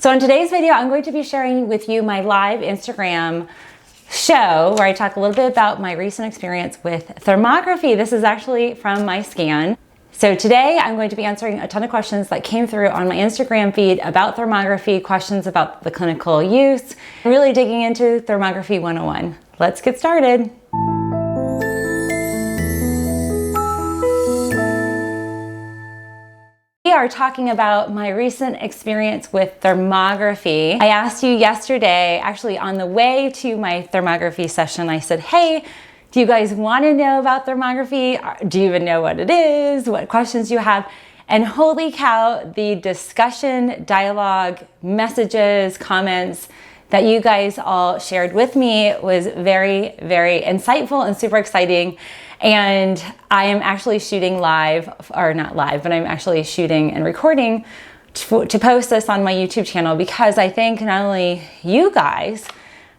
So in today's video, I'm going to be sharing with you my live Instagram show where I talk a little bit about my recent experience with thermography. This is actually from my scan. So today I'm going to be answering a ton of questions that came through on my Instagram feed about thermography, questions about the clinical use, really digging into thermography 101. Let's get started. We are talking about my recent experience with thermography. I asked you yesterday, actually on the way to my thermography session, I said, hey, do you guys want to know about thermography? Do you even know what it is? What questions do you have? And holy cow, the discussion, dialogue, messages, comments that you guys all shared with me was very, very insightful and super exciting. And I am actually shooting live, or not live, but I'm actually shooting and recording to post this on my YouTube channel because I think not only you guys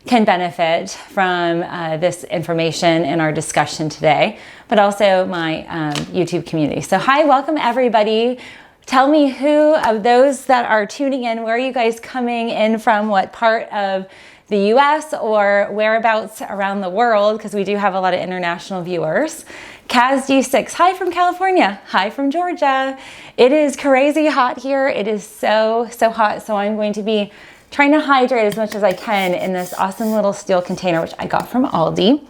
can benefit from this information in our discussion today, but also my YouTube community. So hi, welcome everybody. Tell me who of those that are tuning in, where are you guys coming in from, what part of the US or whereabouts around the world, because we do have a lot of international viewers. Kaz D6, hi from California, hi from Georgia. It is crazy hot here. It is so hot, so I'm going to be trying to hydrate as much as I can in this awesome little steel container, which I got from Aldi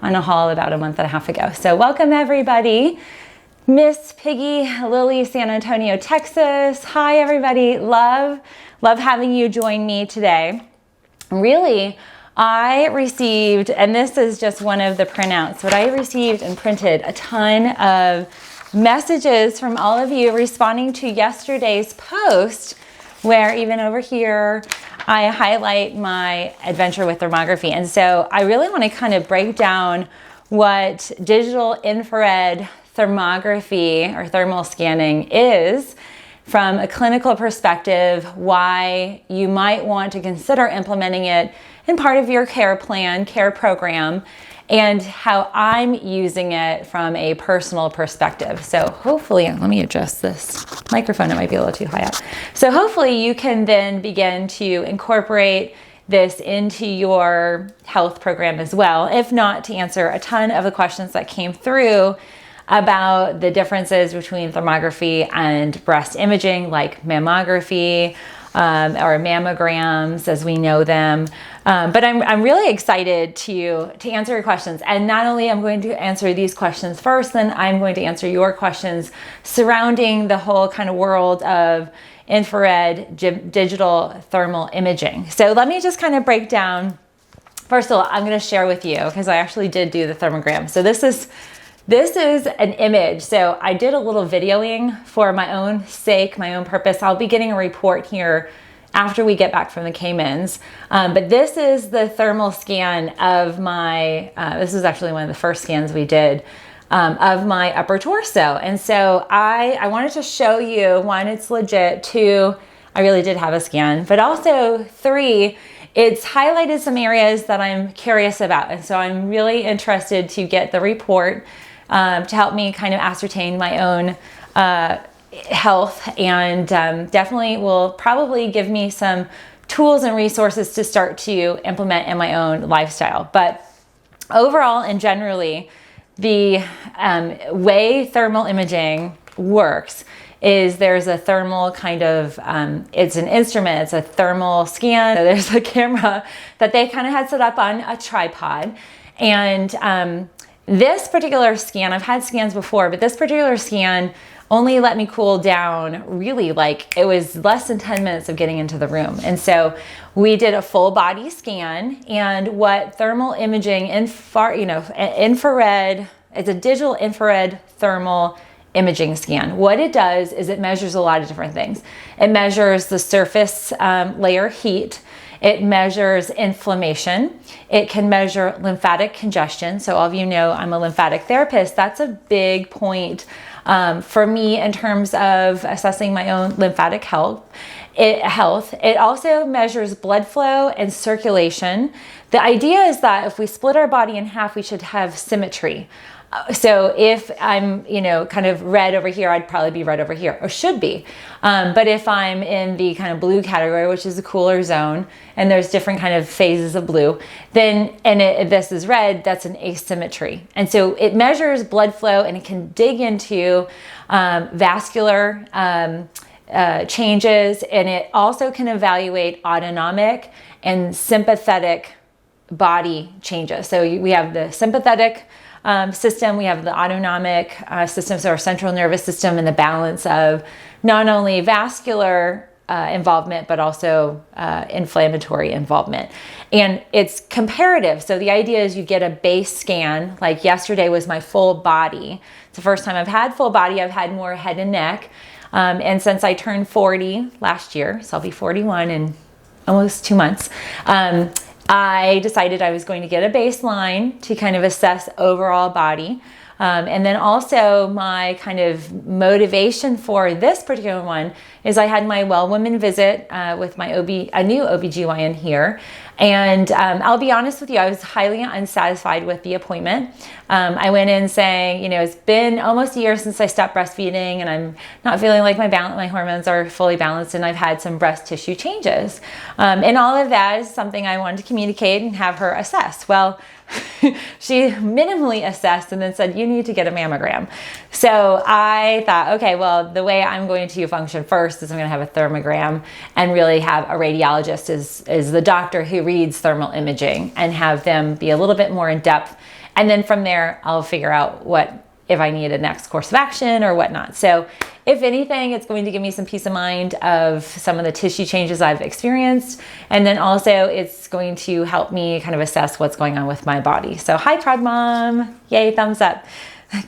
on a haul about a month and a half ago. So welcome everybody. Miss Piggy, Lily, San Antonio, Texas. Hi everybody, love having you join me today. Really, I received, and this is just one of the printouts, but I received and printed a ton of messages from all of you responding to yesterday's post, where even over here, I highlight my adventure with thermography. And so I really want to kind of break down what digital infrared thermography or thermal scanning is from a clinical perspective, why you might want to consider implementing it in part of your care plan, care program, and how I'm using it from a personal perspective. So hopefully, let me adjust this microphone, it might be a little too high up. So hopefully you can then begin to incorporate this into your health program as well, if not to answer a ton of the questions that came through about the differences between thermography and breast imaging, like mammography or mammograms as we know them. But I'm really excited to answer your questions. And not only I'm going to answer these questions first, then I'm going to answer your questions surrounding the whole kind of world of infrared digital thermal imaging. So let me just kind of break down. First of all, I'm going to share with you, because I actually did do the thermogram. So this is an image. So I did a little videoing for my own sake, my own purpose. I'll be getting a report here after we get back from the Caymans. But this is the thermal scan of my, this is actually one of the first scans we did of my upper torso. And so I wanted to show you, one, it's legit, two, I really did have a scan, but also three, it's highlighted some areas that I'm curious about. And so I'm really interested to get the report to help me kind of ascertain my own health, and definitely will probably give me some tools and resources to start to implement in my own lifestyle. But overall and generally, the way thermal imaging works is there's a thermal kind of, it's an instrument, it's a thermal scan. So there's a camera that they kind of had set up on a tripod. And this particular scan, I've had scans before, but this particular scan only let me cool down really, like it was less than 10 minutes of getting into the room. And so we did a full body scan, and what thermal imaging, infrared, it's a digital infrared thermal imaging scan. What it does is it measures a lot of different things. It measures the surface layer heat. It measures inflammation. It can measure lymphatic congestion. So all of you know I'm a lymphatic therapist. That's a big point for me in terms of assessing my own lymphatic health. It also measures blood flow and circulation. The idea is that if we split our body in half, we should have symmetry. So if I'm, kind of red over here, I'd probably be red over here, or should be. But if I'm in the kind of blue category, which is a cooler zone, and there's different kind of phases of blue, then, if this is red, that's an asymmetry. And so it measures blood flow, and it can dig into vascular changes, and it also can evaluate autonomic and sympathetic body changes. So we have the sympathetic system, we have the autonomic system, so our central nervous system, and the balance of not only vascular involvement, but also inflammatory involvement. And it's comparative. So the idea is you get a base scan, like yesterday was my full body. It's the first time I've had full body. I've had more head and neck. And since I turned 40 last year, so I'll be 41 in almost 2 months, I decided I was going to get a baseline to kind of assess overall body. And then also my kind of motivation for this particular one is I had my well woman visit with a new OBGYN here. And I'll be honest with you, I was highly unsatisfied with the appointment. I went in saying, it's been almost a year since I stopped breastfeeding, and I'm not feeling like my hormones are fully balanced, and I've had some breast tissue changes. And all of that is something I wanted to communicate and have her assess. Well, she minimally assessed and then said, you need to get a mammogram. So I thought, okay, well, the way I'm going to function first is I'm going to have a thermogram and really have a radiologist is the doctor who reads thermal imaging, and have them be a little bit more in depth. And then from there, I'll figure out if I need a next course of action or whatnot. So if anything, it's going to give me some peace of mind of some of the tissue changes I've experienced. And then also it's going to help me kind of assess what's going on with my body. So hi, Prod Mom. Yay, thumbs up.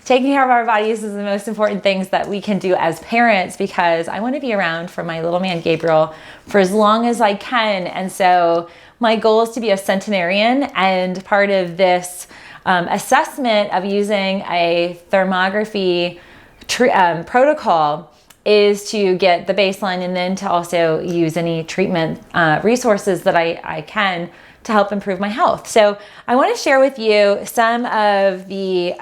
Taking care of our bodies is the most important things that we can do as parents, because I want to be around for my little man, Gabriel, for as long as I can. And so my goal is to be a centenarian, and part of this assessment of using a thermography protocol is to get the baseline, and then to also use any treatment resources that I can to help improve my health. So I want to share with you some of the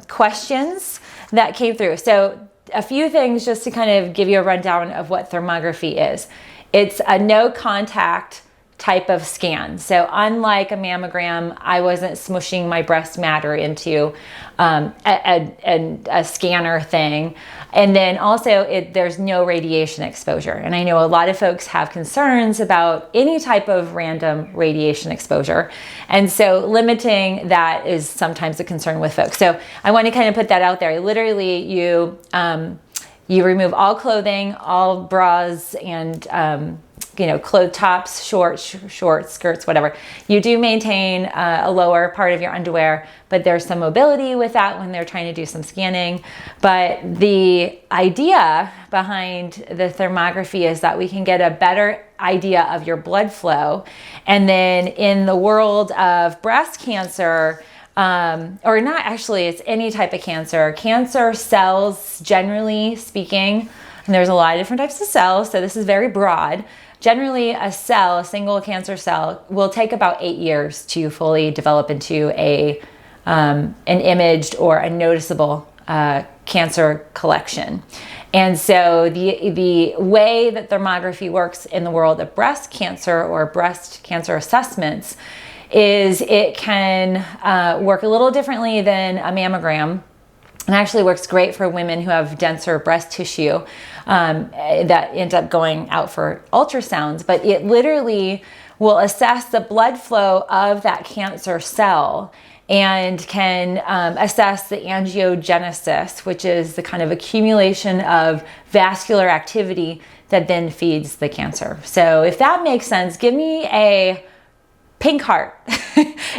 questions that came through. So a few things just to kind of give you a rundown of what thermography is. It's a no contact type of scan. So unlike a mammogram, I wasn't smushing my breast matter into a scanner thing. And then also there's no radiation exposure. And I know a lot of folks have concerns about any type of random radiation exposure. And so limiting that is sometimes a concern with folks. So I want to kind of put that out there. Literally, you remove all clothing, all bras, and clothed tops, shorts, skirts, whatever. You do maintain a lower part of your underwear, but there's some mobility with that when they're trying to do some scanning. But the idea behind the thermography is that we can get a better idea of your blood flow. And then in the world of breast cancer, or not actually, it's any type of cancer cells, generally speaking, and there's a lot of different types of cells, so this is very broad. Generally, a single cancer cell, will take about 8 years to fully develop into an imaged or a noticeable cancer collection. And so the way that thermography works in the world of breast cancer or breast cancer assessments is it can work a little differently than a mammogram. It actually works great for women who have denser breast tissue that end up going out for ultrasounds, but it literally will assess the blood flow of that cancer cell and can assess the angiogenesis, which is the kind of accumulation of vascular activity that then feeds the cancer. So if that makes sense, give me a pink heart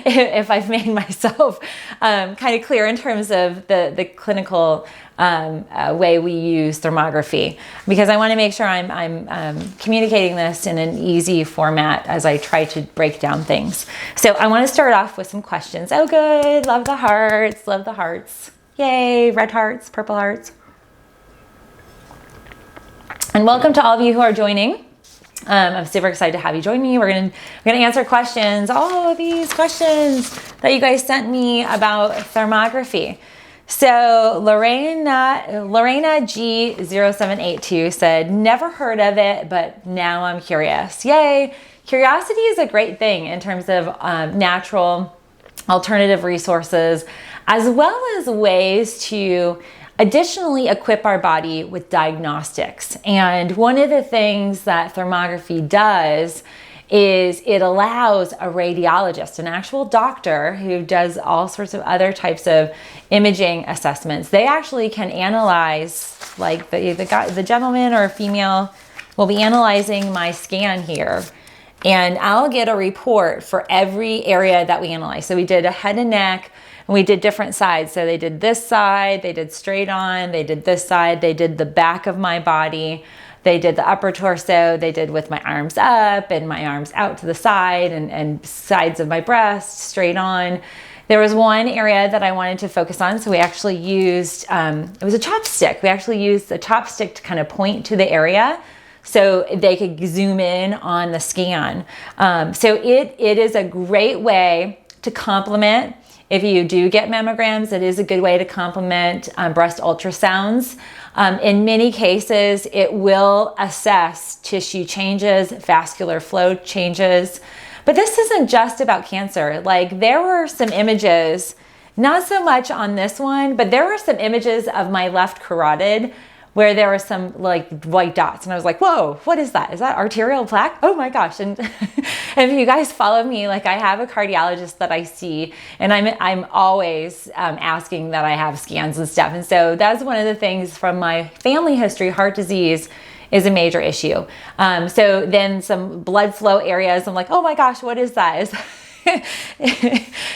if I've made myself kind of clear in terms of the clinical way we use thermography, because I want to make sure I'm communicating this in an easy format as I try to break down things. So I want to start off with some questions. Oh, good. Love the hearts. Love the hearts. Yay. Red hearts, purple hearts. And welcome to all of you who are joining. I'm super excited to have you join me. We're gonna answer questions, all of these questions that you guys sent me about thermography. So Lorena G0782 said, never heard of it, but now I'm curious. Yay. Curiosity is a great thing in terms of natural alternative resources, as well as ways to additionally equip our body with diagnostics. And one of the things that thermography does is it allows a radiologist, an actual doctor who does all sorts of other types of imaging assessments. They actually can analyze, like the gentleman or female will be analyzing my scan here, and I'll get a report for every area that we analyze. So we did a head and neck, and we did different sides. So they did this side, they did straight on, they did this side, they did the back of my body, they did the upper torso, they did with my arms up and my arms out to the side, and sides of my breast, straight on. There was one area that I wanted to focus on, so we actually used, it was a chopstick. We actually used a chopstick to kind of point to the area so they could zoom in on the scan. So it is a great way to complement. If you do get mammograms, it is a good way to complement breast ultrasounds. In many cases, it will assess tissue changes, vascular flow changes. But this isn't just about cancer. Like, there were some images, not so much on this one, but there were some images of my left carotid where there were some like white dots, and I was like, whoa, what is that? Is that arterial plaque? Oh my gosh. And if you guys follow me, like, I have a cardiologist that I see, and I'm always asking that I have scans and stuff. And so that's one of the things from my family history. Heart disease is a major issue. So then some blood flow areas, I'm like, oh my gosh, what is that?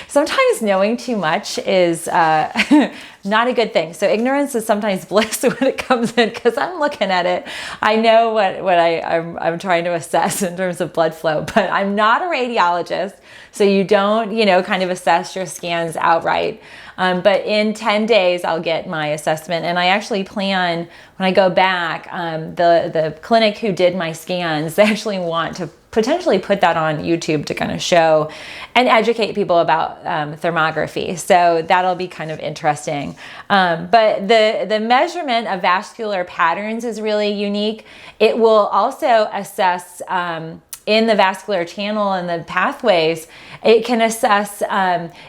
Sometimes knowing too much is not a good thing. So ignorance is sometimes bliss when it comes in, because I'm looking at it. I know what I'm trying to assess in terms of blood flow, but I'm not a radiologist. So you don't, kind of assess your scans outright. But in 10 days, I'll get my assessment. And I actually plan, when I go back, the clinic who did my scans, they actually want to potentially put that on YouTube to kind of show and educate people about thermography. So that'll be kind of interesting. But the measurement of vascular patterns is really unique. It will also assess in the vascular channel and the pathways. It can assess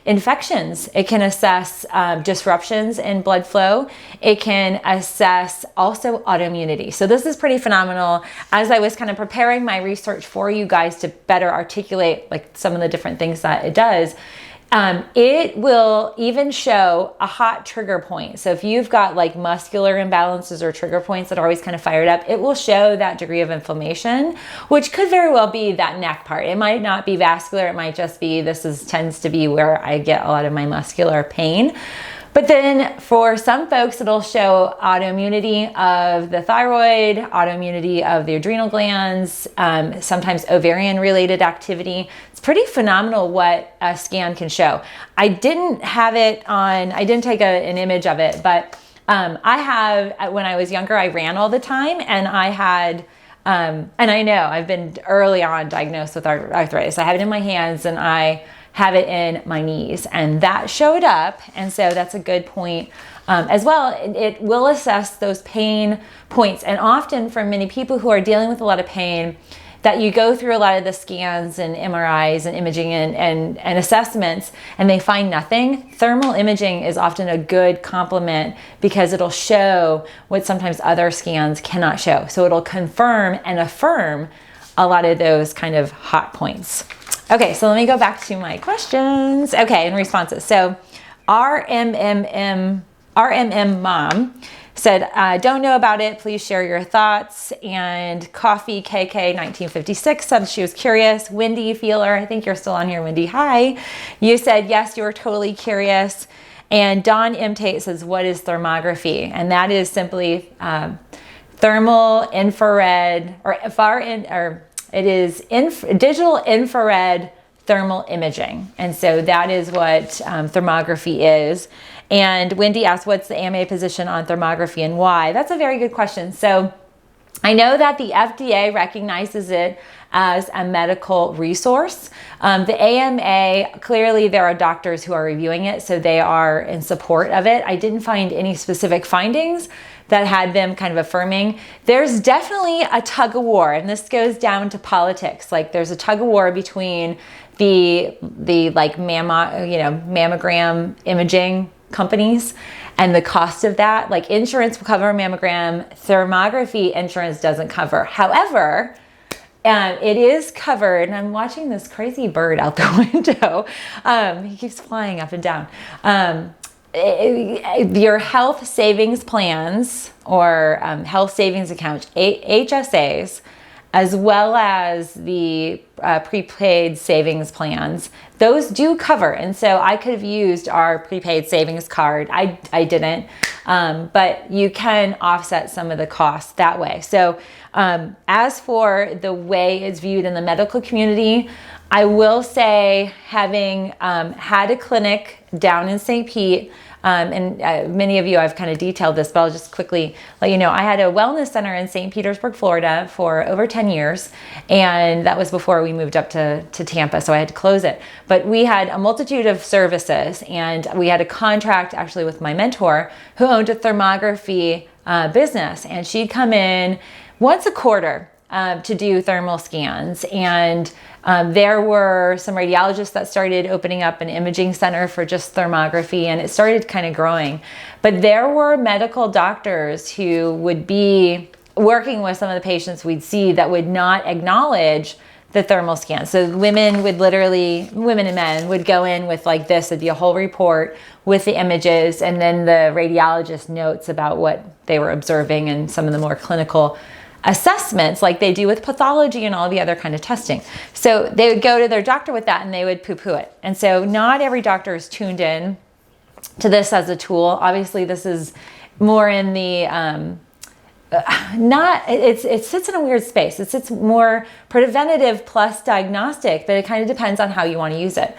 infections. It can assess disruptions in blood flow. It can assess also autoimmunity. So this is pretty phenomenal. As I was kind of preparing my research for you guys to better articulate like some of the different things that it does, it will even show a hot trigger point. So if you've got like muscular imbalances or trigger points that are always kind of fired up, it will show that degree of inflammation, which could very well be that neck part. It might not be vascular. It might just be, tends to be where I get a lot of my muscular pain. But then for some folks, it'll show autoimmunity of the thyroid, autoimmunity of the adrenal glands, sometimes ovarian related activity. It's pretty phenomenal what a scan can show. I didn't take an image of it, but I have, when I was younger, I ran all the time, and I had, and I know I've been early on diagnosed with arthritis. I have it in my hands, and I have it in my knees, and that showed up. And so that's a good point as well. It will assess those pain points. And often for many people who are dealing with a lot of pain, that you go through a lot of the scans and MRIs and imaging and assessments, and they find nothing. Thermal imaging is often a good complement, because it'll show what sometimes other scans cannot show. So it'll confirm and affirm a lot of those kind of hot points. Okay, so let me go back to my questions. Okay, and responses. So RMM Mom said, don't know about it. Please share your thoughts. And Coffee KK 1956 said she was curious. Wendy Feeler, I think you're still on here, Wendy. Hi. You said, yes, you were totally curious. And Dawn M. Tate says, what is thermography? And that is simply thermal infrared, it is digital infrared thermal imaging. And so that is what thermography is. And Wendy asked, what's the AMA position on thermography and why? That's a very good question. So I know that the FDA recognizes it as a medical resource. The AMA, clearly there are doctors who are reviewing it, so they are in support of it. I didn't find any specific findings that had them kind of affirming. There's definitely a tug of war, and this goes down to politics. Like there's a tug of war between the like mammogram imaging companies and the cost of that. Like insurance will cover mammogram, thermography insurance doesn't cover. However, it is covered, and I'm watching this crazy bird out the window. He keeps flying up and down. Your health savings plans or health savings accounts, HSAs, as well as the prepaid savings plans, those do cover. And so I could have used our prepaid savings card. I didn't, but you can offset some of the costs that way. So as for the way it's viewed in the medical community, I will say, having had a clinic down in St. Pete, and many of you, I've kind of detailed this, but I'll just quickly let you know. I had a wellness center in St. Petersburg, Florida for over 10 years. And that was before we moved up to Tampa, so I had to close it. But we had a multitude of services, and we had a contract actually with my mentor who owned a thermography business. And she'd come in once a quarter to do thermal scans. And there were some radiologists that started opening up an imaging center for just thermography, and it started kind of growing. But there were medical doctors who would be working with some of the patients we'd see that would not acknowledge the thermal scan. So women would literally, women and men would go in with like this, it'd be a whole report with the images, and then the radiologist notes about what they were observing and some of the more clinical assessments like they do with pathology and all the other kind of testing. So they would go to their doctor with that and they would poo-poo it. And so not every doctor is tuned in to this as a tool. Obviously this is more in the, it sits in a weird space. It sits more preventative plus diagnostic, but it kind of depends on how you want to use it.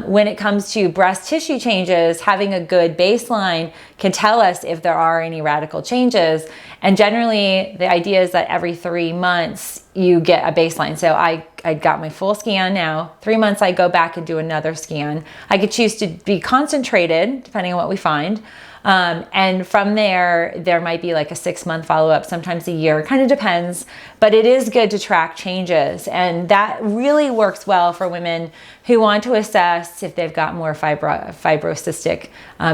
When it comes to breast tissue changes, having a good baseline can tell us if there are any radical changes. And generally the idea is that every 3 months you get a baseline. So I got my full scan now. 3 months I go back and do another scan. I could choose to be concentrated depending on what we find. And from there might be like a 6-month follow-up, sometimes a year, kind of depends, but it is good to track changes. And that really works well for women who want to assess if they've got more fibrocystic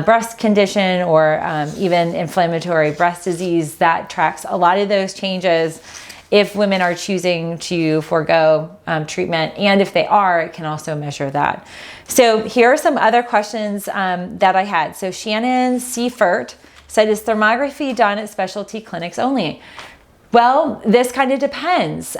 breast condition or even inflammatory breast disease. That tracks a lot of those changes if women are choosing to forego treatment, and if they are, it can also measure that. So here are some other questions that I had. So Shannon Seifert said, is thermography done at specialty clinics only? Well, this kind of depends.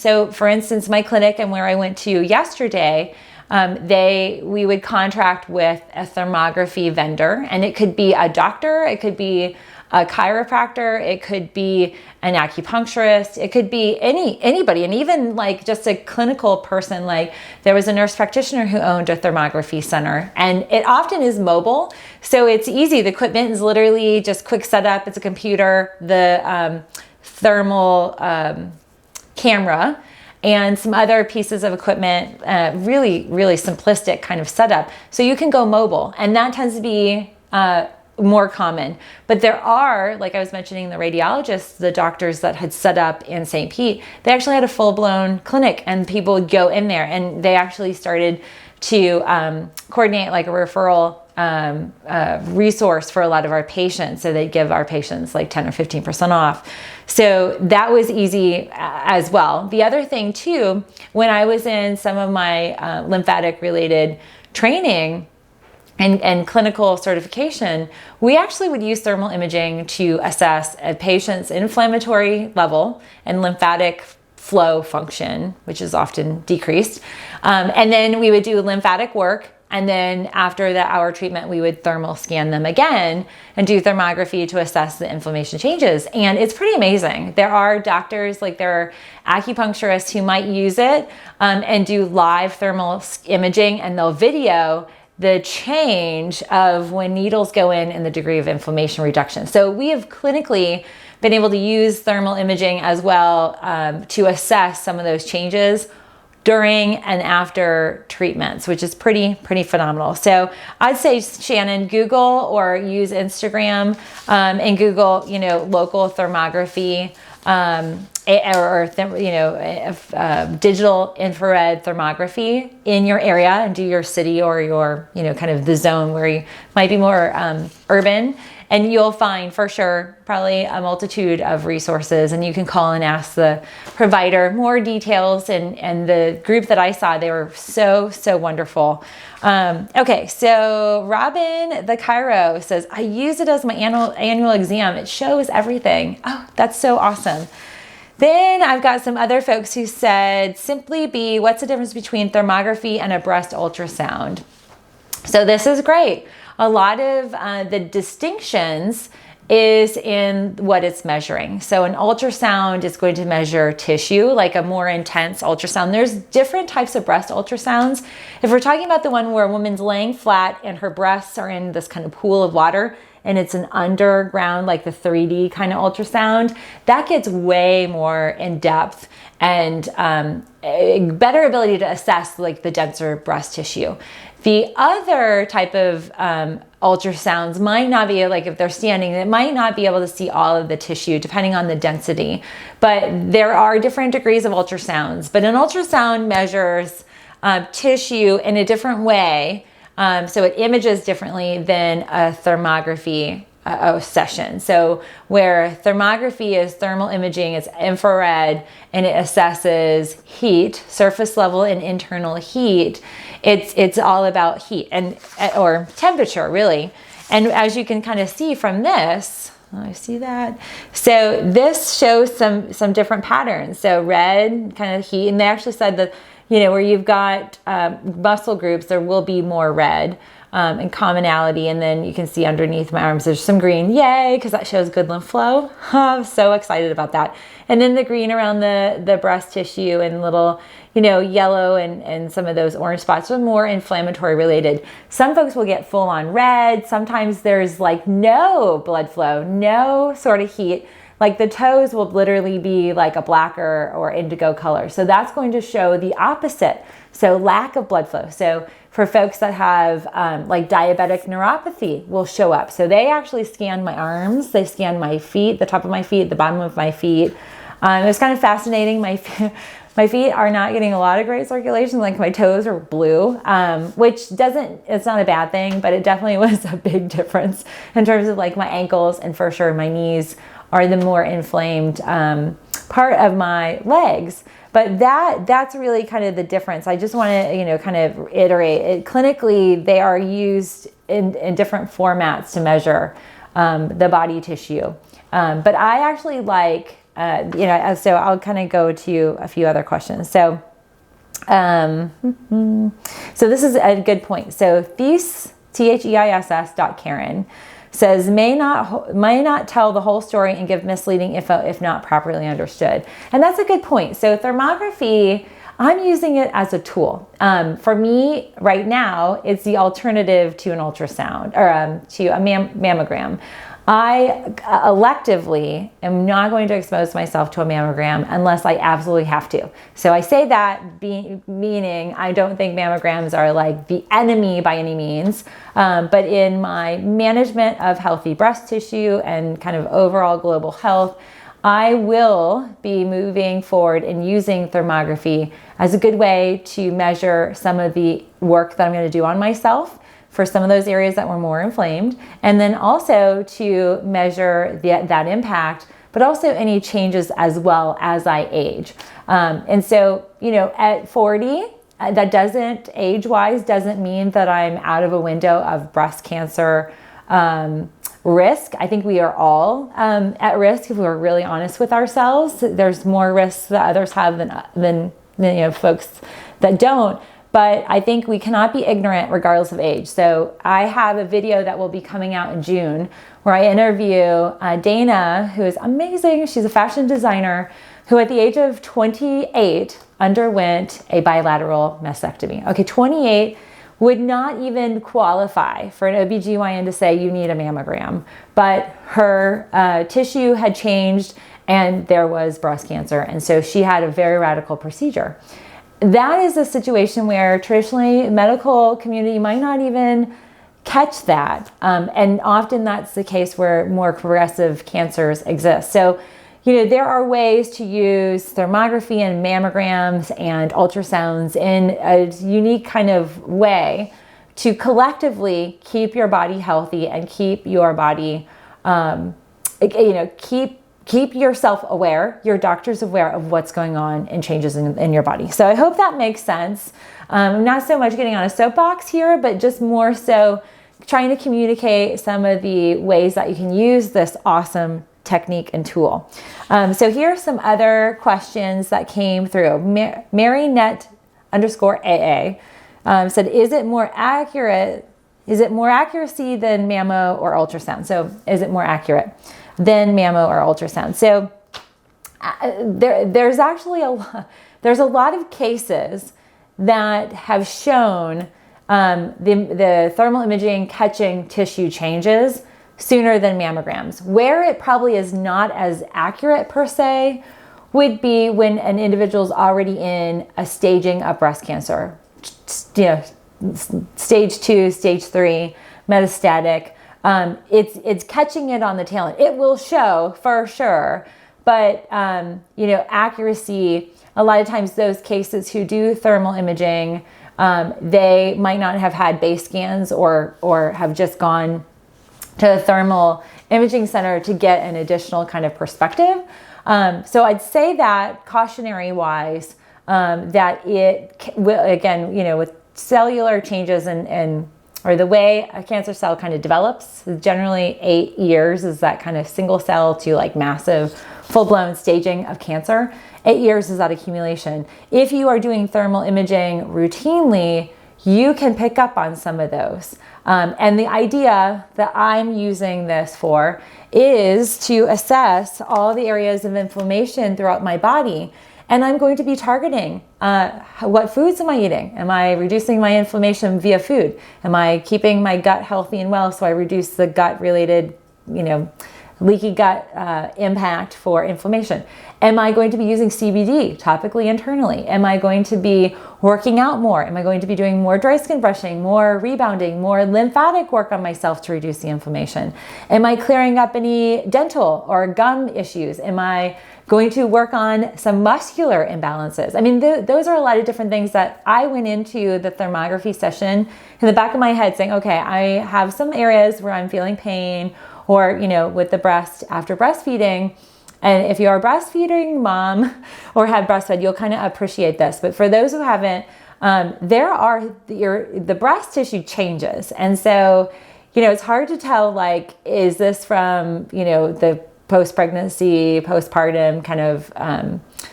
So for instance, my clinic and where I went to yesterday, we would contract with a thermography vendor, and it could be a doctor, it could be a chiropractor, it could be an acupuncturist, it could be anybody, and even like just a clinical person. Like there was a nurse practitioner who owned a thermography center, and it often is mobile, so it's easy. The equipment is literally just quick setup. It's a computer, the thermal camera, and some other pieces of equipment, really, really simplistic kind of setup. So you can go mobile, and that tends to be more common. But there are, like I was mentioning, the radiologists, the doctors that had set up in St. Pete, they actually had a full-blown clinic, and people would go in there, and they actually started to coordinate like a referral resource for a lot of our patients. So they'd give our patients like 10 or 15% off. So that was easy as well. The other thing too, when I was in some of my lymphatic related training and clinical certification, we actually would use thermal imaging to assess a patient's inflammatory level and lymphatic flow function, which is often decreased. And then we would do lymphatic work. And then after the hour treatment, we would thermal scan them again and do thermography to assess the inflammation changes. And it's pretty amazing. There are doctors, like there are acupuncturists who might use it and do live thermal imaging, and they'll video the change of when needles go in and the degree of inflammation reduction. So we have clinically been able to use thermal imaging as well to assess some of those changes during and after treatments, which is pretty phenomenal. So I'd say, Shannon, Google or use Instagram and Google, local thermography digital infrared thermography in your area, and do your city or your, kind of the zone where you might be more urban. And you'll find for sure probably a multitude of resources, and you can call and ask the provider more details. And the group that I saw, they were so wonderful. Okay, so Robin the Cairo says, I use it as my annual exam. It shows everything. Oh, that's so awesome. Then I've got some other folks who said, simply be, what's the difference between thermography and a breast ultrasound? So this is great. A lot of the distinctions is in what it's measuring. So an ultrasound is going to measure tissue, like a more intense ultrasound. There's different types of breast ultrasounds. If we're talking about the one where a woman's laying flat and her breasts are in this kind of pool of water, and it's an underground, like the 3D kind of ultrasound, that gets way more in depth and a better ability to assess like the denser breast tissue. The other type of ultrasounds might not be, like if they're standing, it might not be able to see all of the tissue depending on the density, but there are different degrees of ultrasounds. But an ultrasound measures tissue in a different way. So it images differently than a thermography session. So where thermography is thermal imaging, it's infrared, and it assesses heat, surface level and internal heat. It's all about heat or temperature, really. And as you can kind of see from this, I see that. So this shows some different patterns. So red, kind of heat, and they actually said that, where you've got muscle groups, there will be more red and commonality. And then you can see underneath my arms, there's some green. Yay, because that shows good lymph flow. I'm so excited about that. And then the green around the breast tissue and little, yellow and some of those orange spots are more inflammatory related. Some folks will get full on red. Sometimes there's like no blood flow, no sort of heat. Like the toes will literally be like a blacker or indigo color. So that's going to show the opposite. So lack of blood flow. So for folks that have like diabetic neuropathy will show up. So they actually scan my arms. They scan my feet, the top of my feet, the bottom of my feet. It was kind of fascinating. My feet are not getting a lot of great circulation. Like my toes are blue, which it's not a bad thing, but it definitely was a big difference in terms of like my ankles, and for sure my knees are the more inflamed part of my legs. But that's really kind of the difference. I just want to, kind of reiterate it. Clinically, they are used in different formats to measure the body tissue. But I actually like, so I'll kind of go to a few other questions. So, so this is a good point. So Theis, THEISS.Karen says, may not tell the whole story and give misleading info if not properly understood. And that's a good point. So thermography, I'm using it as a tool. For me right now, it's the alternative to an ultrasound or to a mammogram. I electively am not going to expose myself to a mammogram unless I absolutely have to. So I say that meaning I don't think mammograms are like the enemy by any means, but in my management of healthy breast tissue and kind of overall global health, I will be moving forward and using thermography as a good way to measure some of the work that I'm going to do on myself for some of those areas that were more inflamed, and then also to measure that impact, but also any changes as well as I age. And so, at 40, that doesn't, age-wise, doesn't mean that I'm out of a window of breast cancer risk. I think we are all at risk if we're really honest with ourselves. There's more risks that others have than folks that don't. But I think we cannot be ignorant regardless of age. So I have a video that will be coming out in June where I interview Dana, who is amazing. She's a fashion designer who at the age of 28 underwent a bilateral mastectomy. Okay, 28 would not even qualify for an OBGYN to say you need a mammogram, but her tissue had changed and there was breast cancer. And so she had a very radical procedure. That is a situation where traditionally medical community might not even catch that. And often that's the case where more progressive cancers exist. So, there are ways to use thermography and mammograms and ultrasounds in a unique kind of way to collectively keep your body healthy and keep your body, keep yourself aware, your doctors aware of what's going on and changes in your body. So I hope that makes sense. I'm not so much getting on a soapbox here, but just more so trying to communicate some of the ways that you can use this awesome technique and tool. So here are some other questions that came through. MaryNet_AA said, is it more accuracy than mammo or ultrasound? So is it more accurate than mammo or ultrasound? So there's actually there's a lot of cases that have shown the thermal imaging catching tissue changes sooner than mammograms. Where it probably is not as accurate per se would be when an individual is already in a staging of breast cancer, stage 2, stage 3, metastatic. It's catching it on the tail end. It will show for sure, but accuracy. A lot of times, those cases who do thermal imaging, they might not have had base scans or have just gone to a thermal imaging center to get an additional kind of perspective. So I'd say that cautionary wise, that it will, again, with cellular changes or the way a cancer cell kind of develops, generally 8 years is that kind of single cell to like massive full-blown staging of cancer. 8 years is that accumulation. If you are doing thermal imaging routinely, you can pick up on some of those. And the idea that I'm using this for is to assess all the areas of inflammation throughout my body. And I'm going to be targeting what foods am I eating? Am I reducing my inflammation via food? Am I keeping my gut healthy and well so I reduce the gut-related, leaky gut impact for inflammation? Am I going to be using CBD topically internally? Am I going to be working out more? Am I going to be doing more dry skin brushing, more rebounding, more lymphatic work on myself to reduce the inflammation? Am I clearing up any dental or gum issues? Am I going to work on some muscular imbalances? I mean, those are a lot of different things that I went into the thermography session in the back of my head saying, okay, I have some areas where I'm feeling pain or, with the breast after breastfeeding. And if you're a breastfeeding mom or have breastfed, you'll kind of appreciate this. But for those who haven't, the breast tissue changes. And so, it's hard to tell, like, is this from, the post-pregnancy, postpartum kind of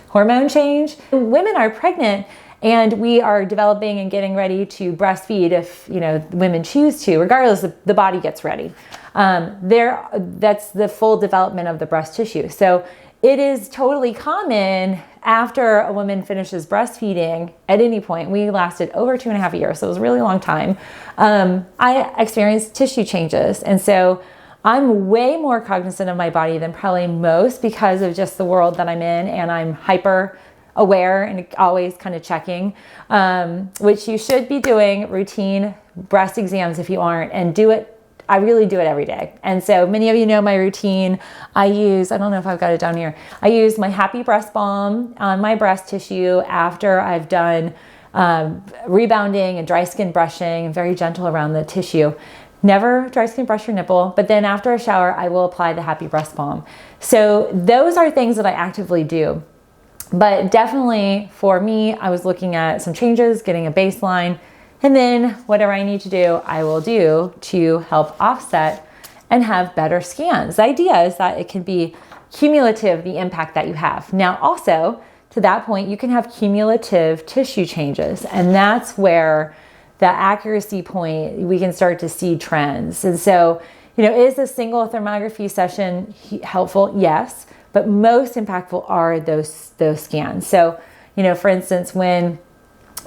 hormone change? Women are pregnant and we are developing and getting ready to breastfeed if, women choose to, regardless if the body gets ready. That's the full development of the breast tissue. So it is totally common after a woman finishes breastfeeding at any point. We lasted over 2.5 years, so it was a really long time. I experienced tissue changes. And so I'm way more cognizant of my body than probably most because of just the world that I'm in, and I'm hyper aware and always kind of checking, which you should be doing routine breast exams if you aren't, and do it. I really do it every day. And so many of you know my routine. I don't know if I've got it down here. I use my Happy Breast Balm on my breast tissue after I've done rebounding and dry skin brushing, and very gentle around the tissue. Never dry skin brush your nipple, but then after a shower, I will apply the Happy Breast Balm. So those are things that I actively do. But definitely for me, I was looking at some changes, getting a baseline, and then whatever I need to do, I will do to help offset and have better scans. The idea is that it can be cumulative, the impact that you have. Now also, to that point, you can have cumulative tissue changes, and that's where the accuracy point, we can start to see trends. And so, is a single thermography session helpful? Yes, but most impactful are those scans. So, for instance, when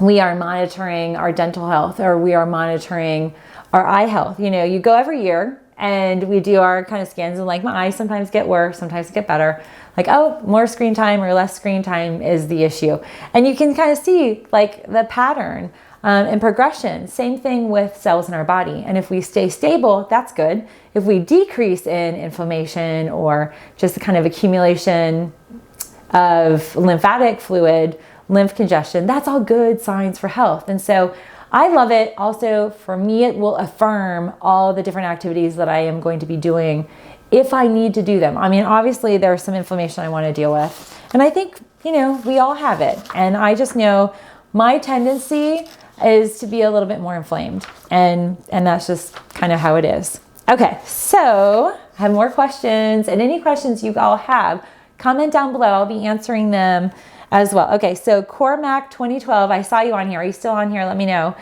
we are monitoring our dental health, or we are monitoring our eye health. You know, you go every year and we do our kind of scans, and like my eyes sometimes get worse, sometimes get better. Like, oh, more screen time or less screen time is the issue. And you can kind of see like the pattern and progression. Same thing with cells in our body. And if we stay stable, that's good. If we decrease in inflammation or just a kind of accumulation of lymphatic fluid, lymph congestion, that's all good signs for health. And so I love it. Also, for me, it will affirm all the different activities that I am going to be doing if I need to do them. I mean, obviously there's some inflammation I want to deal with. And I think, you know, we all have it. And I just know my tendency is to be a little bit more inflamed. And that's just kind of how it is. Okay, so I have more questions, and any questions you all have, comment down below. I'll be answering them as well. Okay, so Cormac 2012, I saw you on here. Are you still on here? Let me know.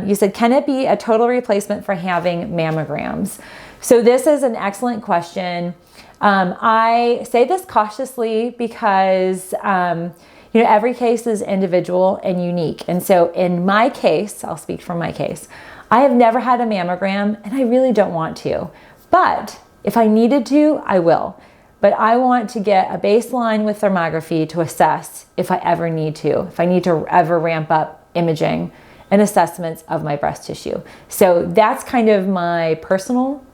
You said, can it be a total replacement for having mammograms? So this is an excellent question. I say this cautiously because you know, every case is individual and unique. And so in my case, I'll speak from my case, I have never had a mammogram and I really don't want to. But if I needed to, I will. But I want to get a baseline with thermography to assess if I ever need to, if I need to ever ramp up imaging and assessments of my breast tissue. So that's kind of my personal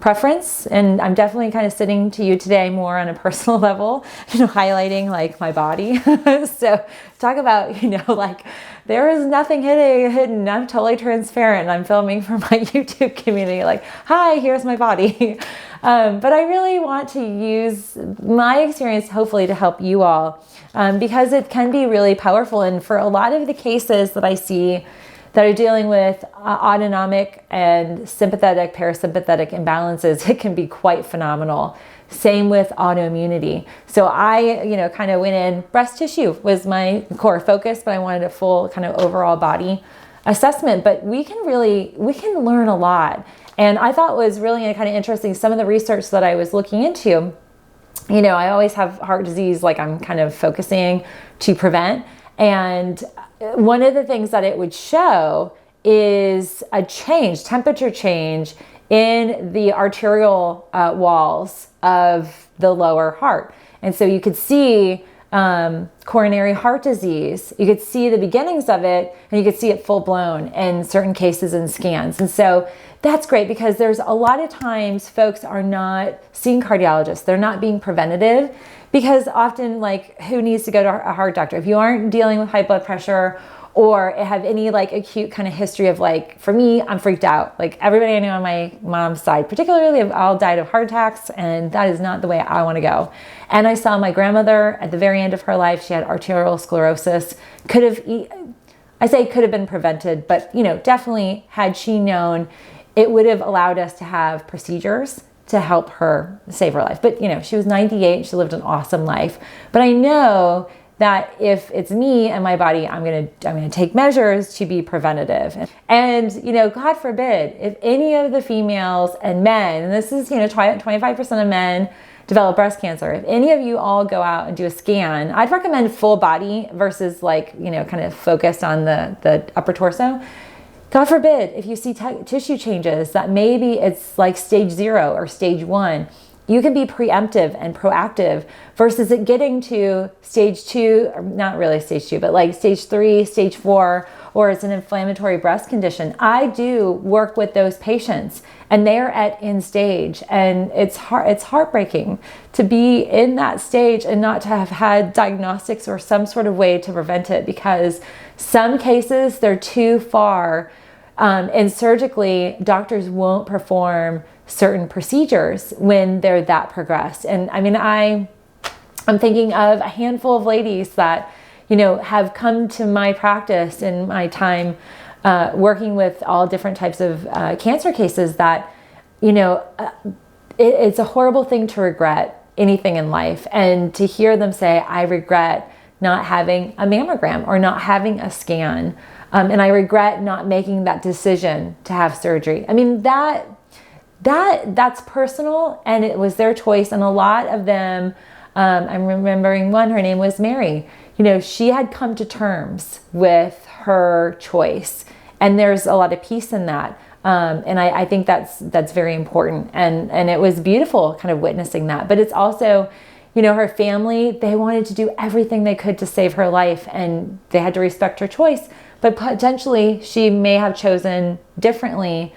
preference. And I'm definitely kind of sitting to you today more on a personal level, you know, highlighting like my body. So talk about, you know, like there is nothing hidden. I'm totally transparent. I'm filming for my YouTube community. Like, hi, here's my body. But I really want to use my experience, hopefully, to help you all, because it can be really powerful. And for a lot of the cases that I see that are dealing with autonomic and sympathetic, parasympathetic imbalances, it can be quite phenomenal. Same with autoimmunity. So I, you know, kind of went in, breast tissue was my core focus, but I wanted a full kind of overall body assessment. But we can learn a lot. And I thought was really kind of interesting, some of the research that I was looking into. You know, I always have heart disease, like I'm kind of focusing to prevent. And one of the things that it would show is a change, temperature change in the arterial walls of the lower heart. And so you could see coronary heart disease. You could see the beginnings of it, and you could see it full blown in certain cases in scans. And so that's great, because there's a lot of times folks are not seeing cardiologists. They're not being preventative, because often, like, who needs to go to a heart doctor? If you aren't dealing with high blood pressure or have any like acute kind of history of, like, for me, I'm freaked out. Like everybody I know on my mom's side, particularly, have all died of heart attacks, and that is not the way I want to go. And I saw my grandmother at the very end of her life. She had arterial sclerosis. Could have been prevented, but, you know, definitely had she known, it would have allowed us to have procedures to help her save her life. But, you know, she was 98. She lived an awesome life. But I know that if it's me and my body, I'm gonna take measures to be preventative. And, you know, God forbid, if any of the females and men, and this is, you know, 25% of men develop breast cancer. If any of you all go out and do a scan, I'd recommend full body versus, like, you know, kind of focused on the upper torso. God forbid, if you see tissue changes, that maybe it's like stage 0 or stage 1, you can be preemptive and proactive versus it getting to stage 2, or not really stage 2, but like stage 3, stage 4, or it's an inflammatory breast condition. I do work with those patients, and they're at end stage, and it's heartbreaking to be in that stage and not to have had diagnostics or some sort of way to prevent it, because some cases they're too far, and surgically doctors won't perform certain procedures when they're that progressed. And I mean, I'm thinking of a handful of ladies that, you know, have come to my practice in my time working with all different types of cancer cases that, you know, it's a horrible thing to regret anything in life. And to hear them say, I regret not having a mammogram or not having a scan, and I regret not making that decision to have surgery. I mean, that's personal, and it was their choice. And a lot of them, I'm remembering one, her name was Mary. she had come to terms with her choice, and there's a lot of peace in that. And I think that's very important. And it was beautiful kind of witnessing that. But it's also, her family, they wanted to do everything they could to save her life, and they had to respect her choice. But potentially she may have chosen differently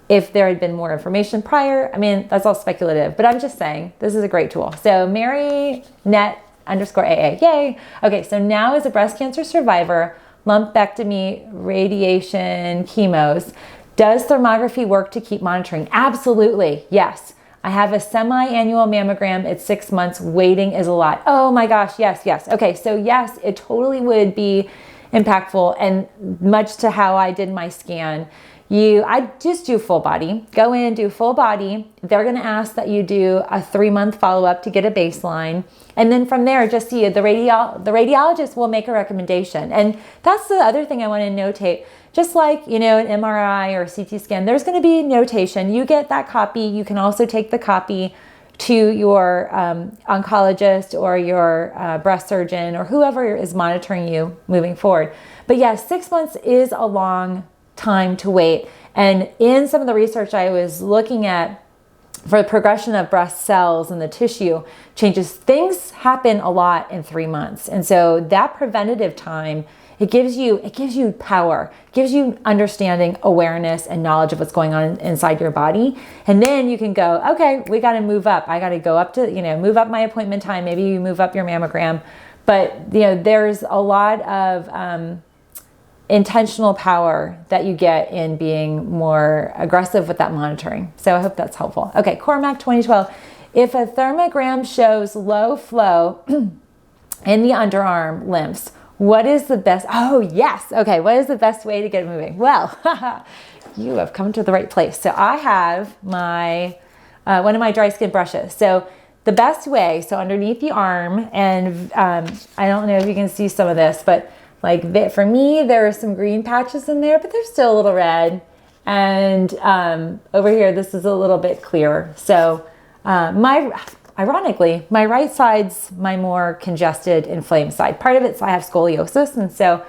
if there had been more information prior. I mean, that's all speculative, but I'm just saying this is a great tool. So MaryNet_AA, yay. Okay, so now as a breast cancer survivor, lumpectomy, radiation, chemos, does thermography work to keep monitoring? Absolutely, yes. I have a semi-annual mammogram at 6 months. Waiting is a lot. Oh my gosh, yes. Okay, so yes, it totally would be impactful, and much to how I did my scan. I just do full body. Go in, do full body. They're going to ask that you do a 3-month follow-up to get a baseline. And then from there, just see the radiologist will make a recommendation. And that's the other thing I want to notate. Just like, an MRI or a CT scan, there's going to be notation. You get that copy. You can also take the copy to your oncologist or your breast surgeon or whoever is monitoring you moving forward. But yes, 6 months is a long time to wait. And in some of the research I was looking at for the progression of breast cells and the tissue changes, things happen a lot in 3 months. And so that preventative time, it gives you power, gives you understanding, awareness, and knowledge of what's going on inside your body. And then you can go, okay, we got to move up. I got to go up to, move up my appointment time. Maybe you move up your mammogram. But, there's a lot of intentional power that you get in being more aggressive with that monitoring. So I hope that's helpful. Okay, Cormac 2012. If a thermogram shows low flow in the underarm lymphs, what is the best? Oh, yes. Okay, what is the best way to get it moving? Well, you have come to the right place. So I have my one of my dry skin brushes. So the best way, so underneath the arm, and I don't know if you can see some of this, but for me, there are some green patches in there, but they're still a little red. And over here, this is a little bit clearer. So ironically, my right side's my more congested, inflamed side. Part of it's I have scoliosis, and so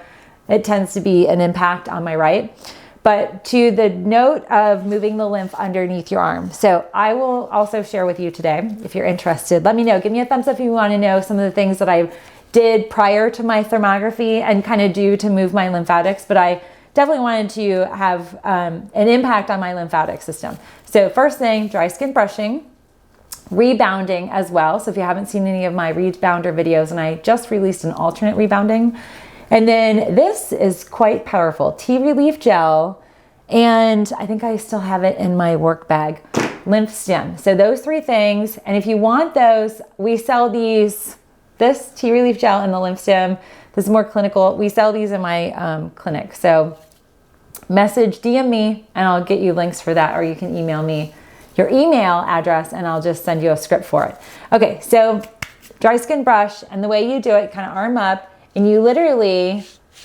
it tends to be an impact on my right. But to the note of moving the lymph underneath your arm. So I will also share with you today, if you're interested. Let me know. Give me a thumbs up if you want to know some of the things that I did prior to my thermography and kind of do to move my lymphatics. But I definitely wanted to have an impact on my lymphatic system. So first thing, dry skin brushing. Rebounding as well. So if you haven't seen any of my rebounder videos, and I just released an alternate rebounding. And then this is quite powerful. Tea relief gel. And I think I still have it in my work bag. Lymph stem. So those 3 things. And if you want those, we sell these, this tea relief gel and the lymph stem. This is more clinical. We sell these in my clinic. So DM me and I'll get you links for that, or you can email me your email address and I'll just send you a script for it. Okay, so dry skin brush, and the way you do it, kind of arm up, and you literally,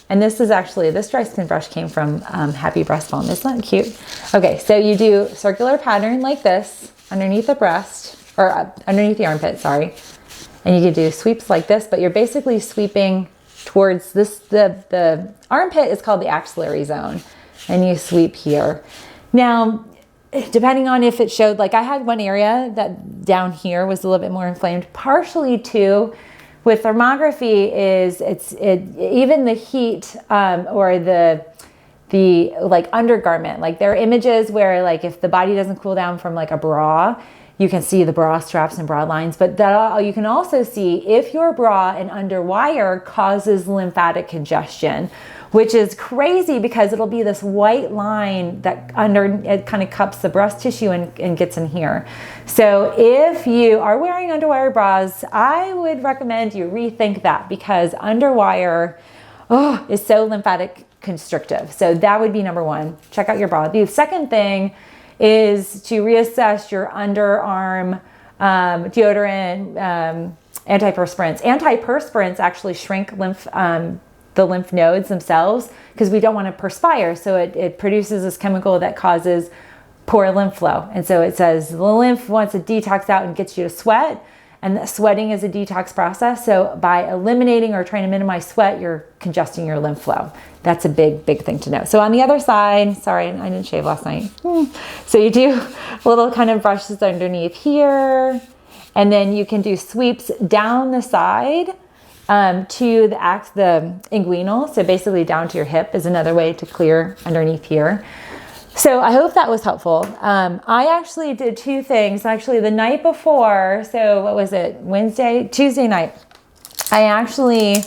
and this dry skin brush came from Happy Breast Foam. Isn't that cute? Okay, so you do circular pattern like this underneath the breast, or underneath the armpit, sorry. And you can do sweeps like this, but you're basically sweeping towards this, the armpit is called the axillary zone, and you sweep here. Now, depending on if it showed, like I had one area that down here was a little bit more inflamed, partially too with thermography is even the heat or the like undergarment, like there are images where like if the body doesn't cool down from like a bra, you can see the bra straps and bra lines, but you can also see if your bra and underwire causes lymphatic congestion, which is crazy because it'll be this white line that it kind of cups the breast tissue and gets in here. So if you are wearing underwire bras, I would recommend you rethink that, because underwire is so lymphatic constrictive. So that would be number 1. Check out your bra. The second thing is to reassess your underarm deodorant, antiperspirants. Antiperspirants actually shrink the lymph nodes themselves because we don't want to perspire. So it produces this chemical that causes poor lymph flow. And so it says the lymph wants to detox out and gets you to sweat. And sweating is a detox process. So by eliminating or trying to minimize sweat, you're congesting your lymph flow. That's a big, big thing to know. So on the other side, sorry, I didn't shave last night. So you do little kind of brushes underneath here. And then you can do sweeps down the side to the inguinal. So basically down to your hip is another way to clear underneath here. So I hope that was helpful. I actually did two things. Actually, the night before, so what was it? Tuesday night, I actually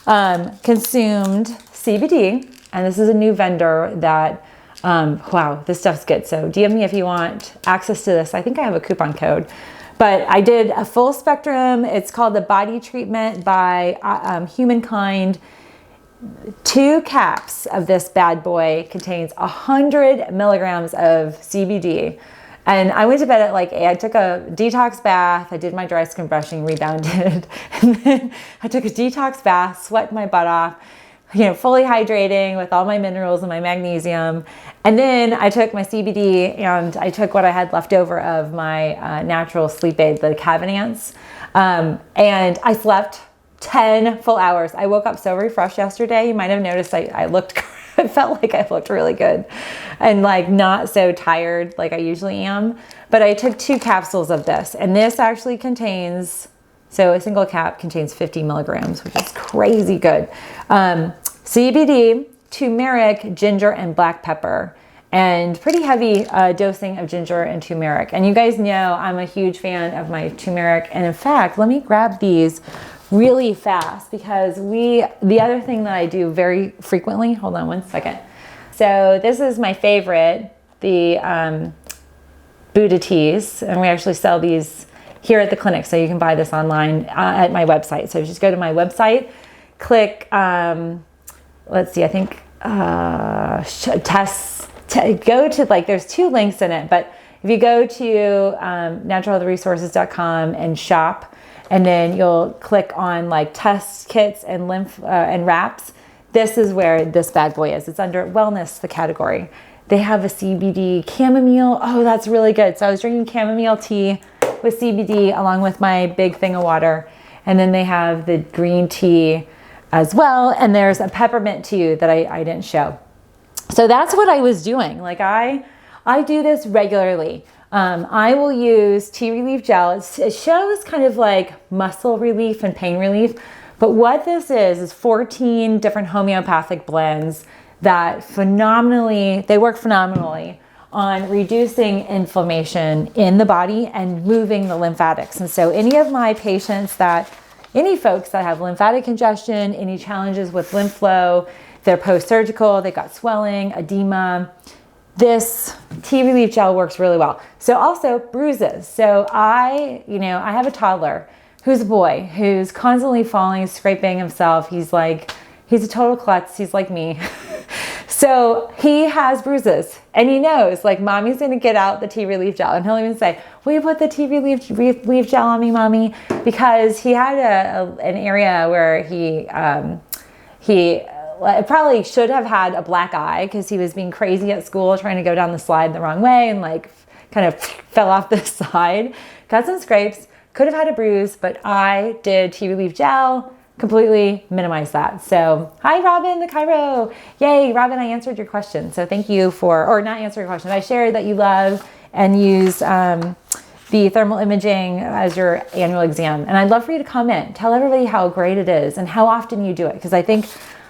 consumed CBD, and this is a new vendor that, wow, this stuff's good. So DM me if you want access to this. I think I have a coupon code. But I did a full spectrum. It's called the Body Treatment by Humankind. 2 caps of this bad boy contains 100 milligrams of CBD. And I went to bed at like 8. I took a detox bath. I did my dry skin brushing, rebounded. And then I took a detox bath, sweat my butt off, fully hydrating with all my minerals and my magnesium. And then I took my CBD and I took what I had left over of my natural sleep aid, the Cavanance. And I slept 10 full hours. I woke up so refreshed yesterday. You might have noticed I felt like I looked really good and like not so tired like I usually am. But I took 2 capsules of this, and this actually contains, so a single cap contains 50 milligrams, which is crazy good. CBD, turmeric, ginger, and black pepper. And pretty heavy dosing of ginger and turmeric. And you guys know I'm a huge fan of my turmeric. And in fact, let me grab these really fast because the other thing that I do very frequently, hold on one second. So this is my favorite, the Buddha teas, and we actually sell these here at the clinic, so you can buy this online at my website. So just go to my website, click, let's see, I think go to, like, there's 2 links in it, but if you go to naturalhealthresources.com and shop, and then you'll click on like test kits and lymph and wraps. This is where this bad boy is. It's under wellness, the category. They have a CBD chamomile. Oh, that's really good. So I was drinking chamomile tea with CBD along with my big thing of water. And then they have the green tea as well. And there's a peppermint tea that I didn't show. So that's what I was doing. Like I do this regularly. I will use tea relief gel. It shows kind of like muscle relief and pain relief, but what this is 14 different homeopathic blends that they work phenomenally on reducing inflammation in the body and moving the lymphatics. And so any folks that have lymphatic congestion, any challenges with lymph flow, they're post-surgical, they got swelling, edema, this tea relief gel works really well. So also bruises. So I have a toddler who's a boy who's constantly falling, scraping himself. He's a total klutz. He's like me. So he has bruises and he knows like mommy's going to get out the tea relief gel, and he'll even say, will you put the tea relief gel on me, mommy? Because he had an area where he probably should have had a black eye because he was being crazy at school trying to go down the slide the wrong way and like kind of fell off the side. Got some scrapes, could have had a bruise, but I did tea relief gel, completely minimized that. So hi Robin, the Cairo. Yay, Robin, I answered your question. So thank you or not answer your question. I shared that you love and use the thermal imaging as your annual exam. And I'd love for you to comment. Tell everybody how great it is and how often you do it. Because I think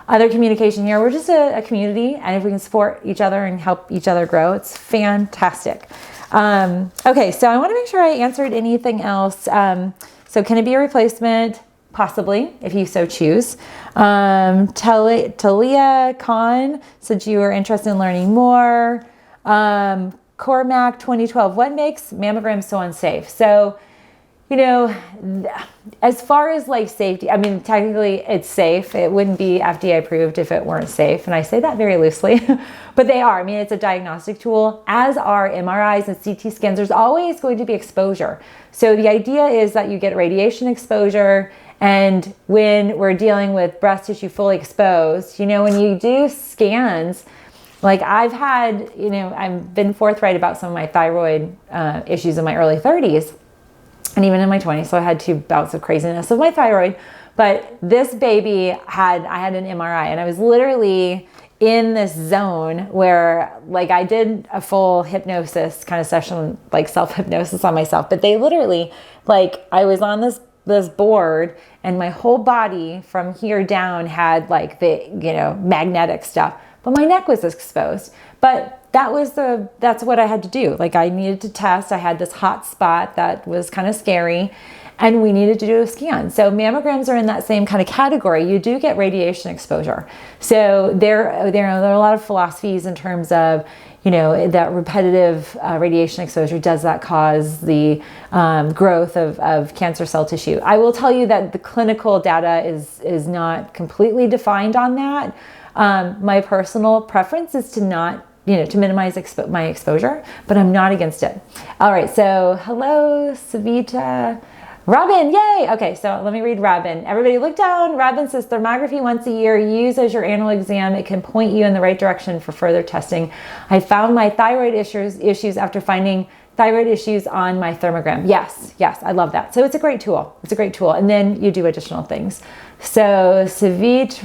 other communication here, we're just a community, and if we can support each other and help each other grow, it's fantastic. Okay, so I want to make sure I answered anything else. So can it be a replacement? Possibly, if you so choose. Talia Khan said you were interested in learning more. Cormac 2012, what makes mammograms so unsafe? So, as far as like safety, I mean, technically it's safe. It wouldn't be FDA approved if it weren't safe. And I say that very loosely, but they are. I mean, it's a diagnostic tool, as are MRIs and CT scans. There's always going to be exposure. So the idea is that you get radiation exposure. And when we're dealing with breast tissue fully exposed, when you do scans, like I've been forthright about some of my thyroid issues in my early 30s. and even in my 20s. So I had 2 bouts of craziness of my thyroid. But this baby I had an MRI, and I was literally in this zone where like I did a full hypnosis kind of session, like self-hypnosis on myself. But they literally, like, I was on this board, and my whole body from here down had like the, you know, magnetic stuff, but my neck was exposed. But that's what I had to do. Like, I needed to test. I had this hot spot that was kind of scary, and we needed to do a scan. So mammograms are in that same kind of category. You do get radiation exposure. So there are a lot of philosophies in terms of, you know, that repetitive radiation exposure, does that cause the growth of cancer cell tissue? I will tell you that the clinical data is not completely defined on that. My personal preference is to not, you know, to minimize my exposure, but I'm not against it. All right, so hello, Savita. Robin, yay! Okay, so let me read Robin. Everybody look down. Robin says, thermography once a year. Use as your annual exam. It can point you in the right direction for further testing. I found my thyroid issues after finding thyroid issues on my thermogram. Yes, I love that. So it's a great tool. It's a great tool. And then you do additional things. So Savit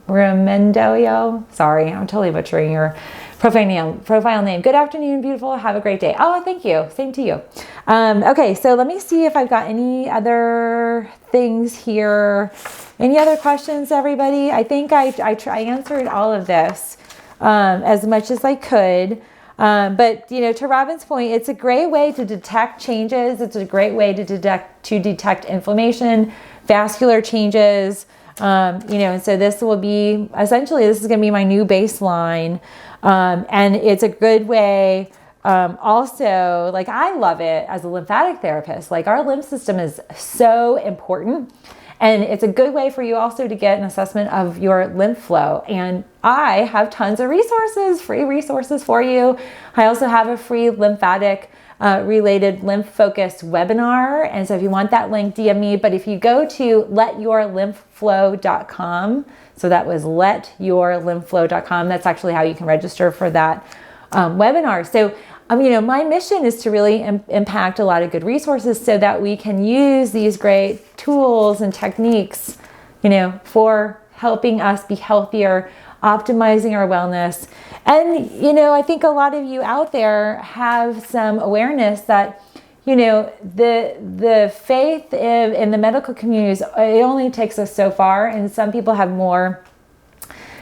Remendoyo. Sorry, I'm totally butchering your profile name. Good afternoon, beautiful. Have a great day. Oh, thank you. Same to you. Okay, so let me see if I've got any other things here. Any other questions, everybody? I think I answered all of this as much as I could. But, you know, to Robin's point, it's a great way to detect changes. It's a great way to detect inflammation, vascular changes. You know, and so this will be, essentially, this is going to be my new baseline. And it's a good way. Also, like, I love it as a lymphatic therapist. Like, our lymph system is so important. And it's a good way for you also to get an assessment of your lymph flow. And I have tons of resources, free resources for you. I also have a free lymphatic related lymph focused webinar. And so if you want that link, DM me. But if you go to letyourlymphflow.com, so that was letyourlymphflow.com, that's actually how you can register for that webinar. So, you know, my mission is to really impact a lot of good resources so that we can use these great tools and techniques, you know, for helping us be healthier, optimizing our wellness. And, you know, I think a lot of you out there have some awareness that, you know, the faith in the medical communities, it only takes us so far, and some people have more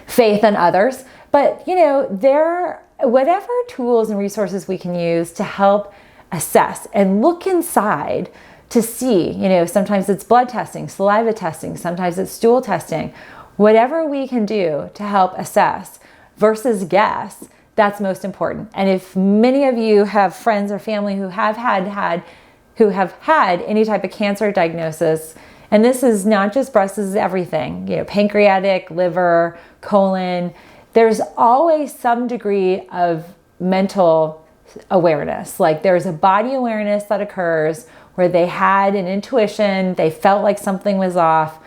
faith than others. But, you know, whatever tools and resources we can use to help assess and look inside to see, you know, sometimes it's blood testing, saliva testing, sometimes it's stool testing, whatever we can do to help assess versus guess, that's most important. And if many of you have friends or family who have had any type of cancer diagnosis, and this is not just breast, this is everything, you know, pancreatic, liver, colon, there's always some degree of mental awareness. Like, there's a body awareness that occurs where they had an intuition, they felt like something was off.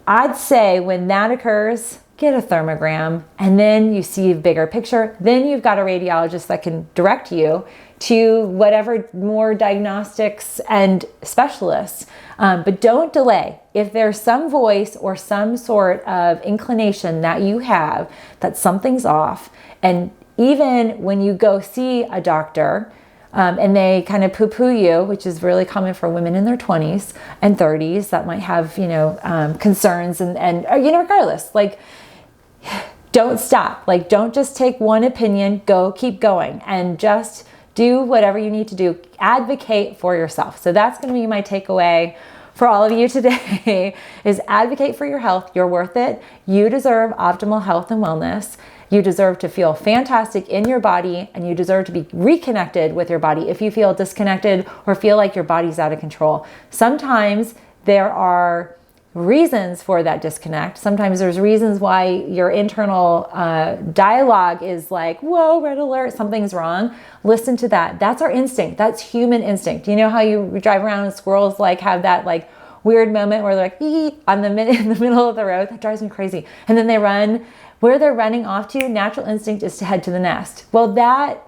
I'd say when that occurs, get a thermogram, and then you see a bigger picture. Then you've got a radiologist that can direct you to whatever more diagnostics and specialists. But don't delay. If there's some voice or some sort of inclination that you have that something's off, and even when you go see a doctor, and they kind of poo-poo you, which is really common for women in their 20s and 30s that might have, you know, concerns and you know, regardless, like, don't stop. Like, don't just take one opinion, keep going, and just do whatever you need to do. Advocate for yourself. So that's going to be my takeaway for all of you today is advocate for your health. You're worth it. You deserve optimal health and wellness. You deserve to feel fantastic in your body, and you deserve to be reconnected with your body if you feel disconnected or feel like your body's out of control. Sometimes there are reasons for that disconnect. Sometimes there's reasons why your internal dialogue is like, whoa, red alert, something's wrong. Listen to that. That's our instinct. That's human instinct. You know how you drive around and squirrels like have that like weird moment where they're like, in the middle of the road? That drives me crazy. And then they run. Where they're running off to, natural instinct is to head to the nest. Well,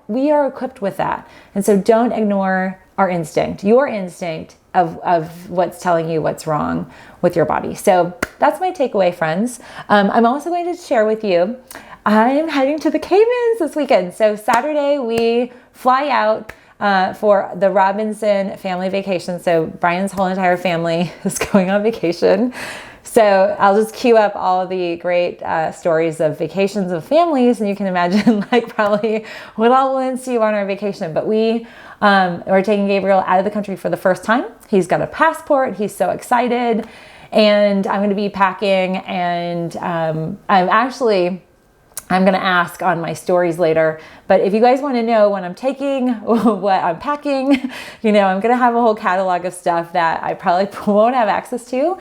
we are equipped with that. And so don't ignore our instinct, your instinct of what's telling you what's wrong with your body. So that's my takeaway, friends. I'm also going to share with you, I'm heading to the Caymans this weekend. So Saturday we fly out for the Robinson family vacation. So Brian's whole entire family is going on vacation. So I'll just queue up all the great stories of vacations of families, and you can imagine like probably what all will ensue on our vacation. But we're taking Gabriel out of the country for the first time. He's got a passport. He's so excited, and I'm going to be packing. And I'm going to ask on my stories later. But if you guys want to know when I'm taking, what I'm packing, I'm going to have a whole catalog of stuff that I probably won't have access to.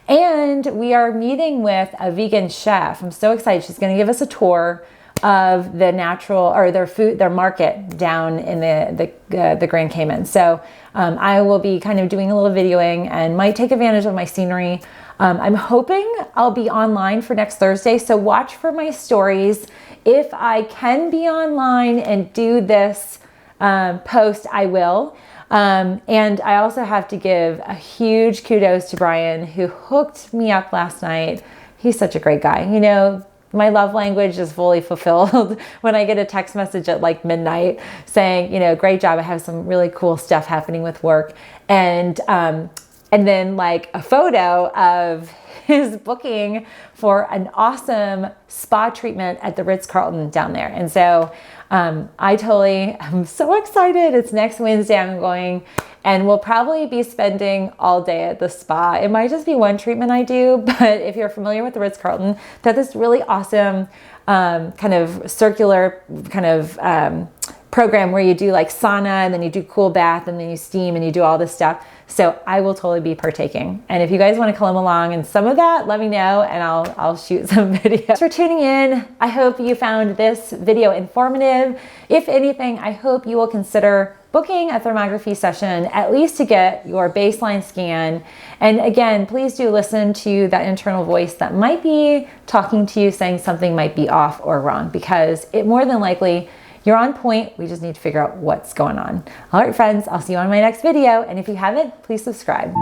And we are meeting with a vegan chef. I'm so excited. She's going to give us a tour of the natural, or their market down in the Grand Cayman. So I will be kind of doing a little videoing and might take advantage of my scenery. I'm hoping I'll be online for next Thursday. So watch for my stories. If I can be online and do this post, I will. And I also have to give a huge kudos to Brian, who hooked me up last night. He's such a great guy. My love language is fully fulfilled when I get a text message at like midnight saying, great job. I have some really cool stuff happening with work. And then like a photo of his booking for an awesome spa treatment at the Ritz-Carlton down there. And so I'm so excited. It's next Wednesday I'm going, and we'll probably be spending all day at the spa. It might just be one treatment I do, but if you're familiar with the Ritz-Carlton, that's this really awesome kind of circular kind of program where you do like sauna, and then you do cool bath, and then you steam, and you do all this stuff. So I will totally be partaking. And if you guys want to come along in some of that, let me know, and I'll shoot some videos. Thanks for tuning in. I hope you found this video informative. If anything, I hope you will consider booking a thermography session, at least to get your baseline scan. And again, please do listen to that internal voice that might be talking to you, saying something might be off or wrong, because it more than likely, you're on point. We just need to figure out what's going on. All right, friends, I'll see you on my next video. And if you haven't, please subscribe.